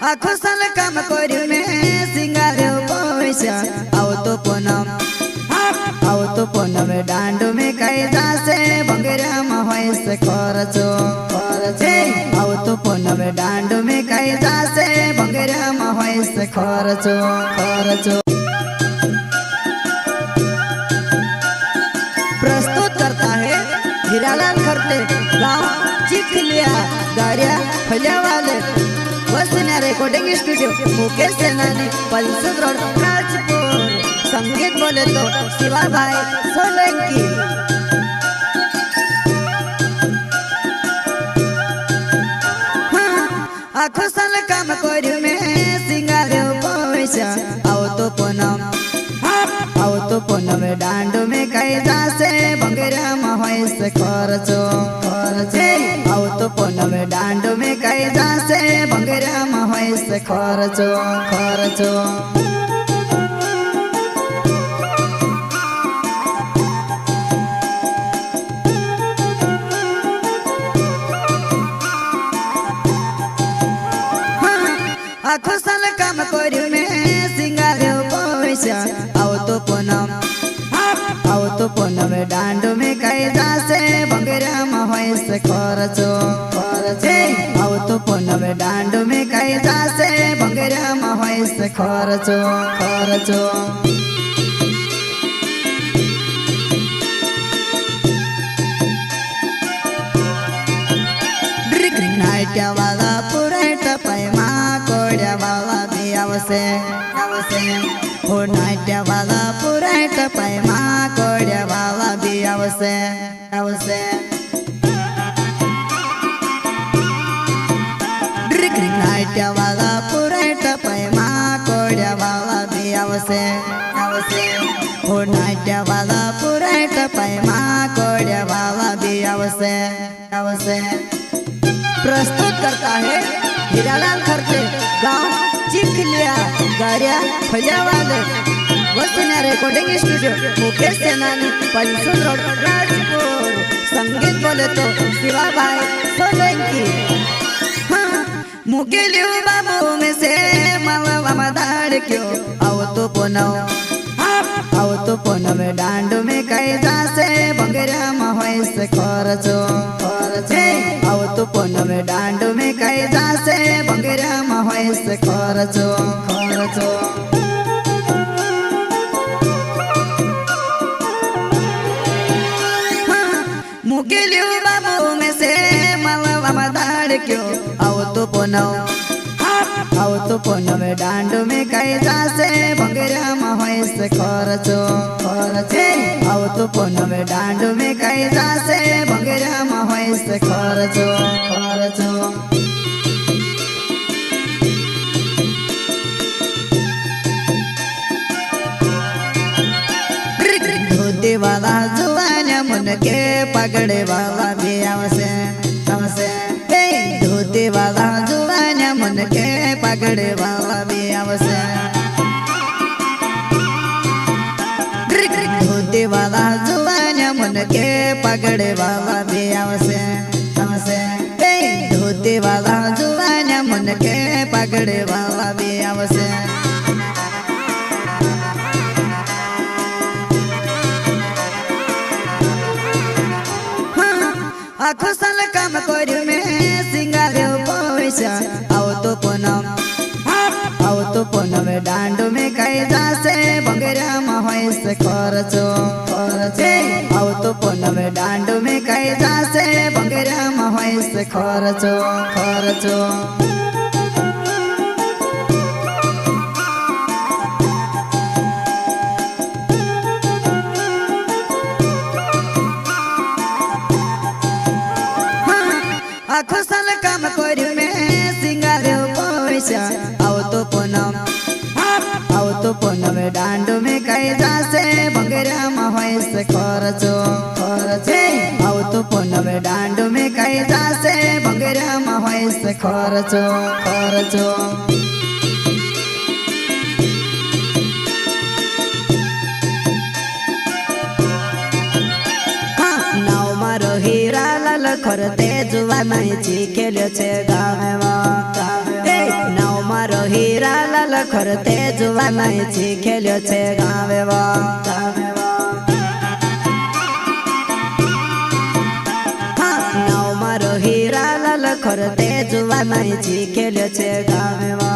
आखो साल काम कर्यु में सिंगार्यो पैसा आवतो पूनम डांडो में कई जासे भंगेरा महेश खर्चो आवतो पूनम डांडो में कई जासे भंगेरा महेश खर्चो प्रस्तुत करता है हीरालाल खरते गांव चिखलिया गाड़िया फलिया वाले वसुन्या रिकॉर्डिंग स्टूडियो मुकेश सेनानी पल्सद रोड राजपुर। संगीत बोले तो शिवा भाई सोलंकी। आखो साल काम कर्यु में सिंगार्यो पैसा आवतो पूनम डांडो में कई जासे भंगेरा महेश खर्चो आवतो पूनम डांडो में कई जासे भंगेरा महेश खर्चो आखो साल काम कर्यु में सिंगार्यो पैसा आवतो पूनम डांडो में कई जासे भंगेरा महेश खर्चो आवतो पूनम डांडो में कई जासे भंगेरा महेश खर्चो नाट्या वाला पुरेट पैमा कोड्या वाला भी आवसे हो नाट्या वाला पुरेट पैमा कोड्या वाला भी आवसे नाट्या वाला पुरेट पैमा कोड्या वाला भी आवसे हो नाट्या वाला पुरेट पैमा कोड्या वाला भी आवसे प्रस्तुत करता है हीरालाल खरते गांव चिखलिया गाड़िया फलिया वाले वसुन्या रिकॉर्डिंग स्टूडियो मुकेश सेनानी पल्सद रोड राजपुर। संगीत बोले तो शिवा भाई सोलंकी। मुकेलियो बाबू में से मालवा मदार क्यों आवतो पूनम डांडो में कई जासे भंगेरा महेश खर्चो आवतो पूनम डांडो में कई जासे भंगेरा महेश खर्चो मुकेलियो बाबू में से मालवा मदार क्यों आवतो पूनम डांडो में कई जासे भंगेरा महेश खर्चो आवतो पूनम डांडो में कई जासे भंगेरा महेश खर्चो धोती वाला जुआन्या मन के पगड़े वाला भी आवसे धोती वाला जुआन्या मन के पगड़े वाला भी आवसे धोती वाला जुआन्या मन के पगड़े वाला भी आवसे धोती वाला जुआन्या मन के पगड़े वाला भी आवसे आखो साल काम कर्यु में सिंगार्यो पैसा आवतो पूनम डांडो में कई जासे भंगेरा महेश खर्चो आवतो पूनम डांडो में कई जासे भंगेरा महेश खर्चो आखो साल काम कर्यु में सिंगार्यो पैसा आवतो पूनम डांडो में कई जासे भंगेरा महेश खर्चो आवतो पूनम डांडो में कई जासे भंगेरा महेश खर्चो हीरालाल खरते जुवा माइची खेल्यो छे गावेमा नाउमा લખર તે જુવાનાઈ છી ખેલ્યો છે ગાવે વા નવ મારો હીરા લખર તે જુવાનાઈ છી ખેલ્યો છે ગાવે વા